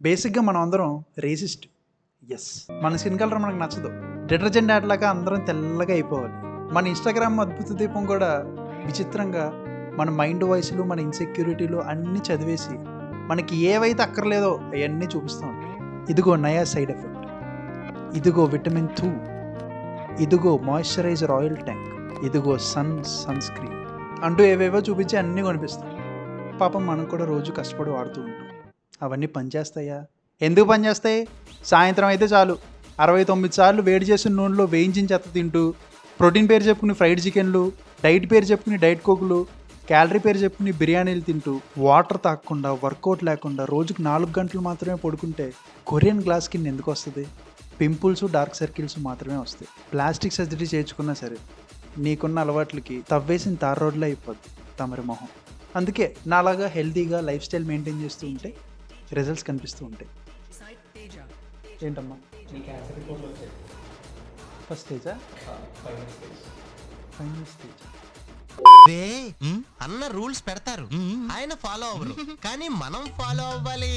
బేసిక్గా మనం అందరం రేసిస్ట్. ఎస్, మన స్కిన్ కలర్ మనకు నచ్చదు. డిటర్జెంట్ యాడ్లాగా అందరం తెల్లగా అయిపోవాలి. మన ఇన్స్టాగ్రామ్ అద్భుత దీపం కూడా విచిత్రంగా మన మైండ్ వాయిస్లు, మన ఇన్సెక్యూరిటీలు అన్నీ చదివేసి మనకి ఏవైతే అక్కర్లేదో అవన్నీ చూపిస్తూ ఉంటాయి. ఇదిగో నయా సైడ్ ఎఫెక్ట్, ఇదిగో విటమిన్ 2, ఇదిగో మాయిశ్చరైజర్ ఆయిల్ ట్యాంక్, ఇదిగో సన్ స్క్రీన్ అంటూ ఏవేవో చూపించి అన్నీ కనిపిస్తాయి. పాపం మనం కూడా రోజు కష్టపడి వాడుతూ ఉంటాం. అవన్నీ పనిచేస్తాయా? ఎందుకు పనిచేస్తాయి? సాయంత్రం అయితే చాలు 69 సార్లు వేడి చేసిన నూనెలో వేయించిన చెత్త తింటూ, ప్రోటీన్ పేరు చెప్పుకుని ఫ్రైడ్ చికెన్లు, డైట్ పేరు చెప్పుకుని డైట్ కోకులు, క్యాలరీ పేరు చెప్పుకుని బిర్యానీలు తింటూ, వాటర్ తాగకుండా, వర్కౌట్ లేకుండా రోజుకు 4 గంటలు మాత్రమే పడుకుంటే కొరియన్ గ్లాస్ స్కిన్ ఎందుకు వస్తుంది? పింపుల్స్, డార్క్ సర్కిల్స్ మాత్రమే వస్తాయి. ప్లాస్టిక్ సర్జరీ చేయించుకున్నా సరే నీకున్న అలవాట్లకి తవ్వేసిన తార్ రోడ్లో అయిపోద్ది తమరి మొహం. అందుకే నాలాగా హెల్తీగా లైఫ్ స్టైల్ మెయింటైన్ చేస్తూ ఉంటే రిజల్ట్స్ కనిపిస్తూ ఉంటాయి. ఏంటమ్మా ఫస్ట్ స్టేజా? Final stage. అన్న రూల్స్ పెడతారు, ఆయన ఫాలో అవ్వరు, కానీ మనం ఫాలో అవ్వాలి.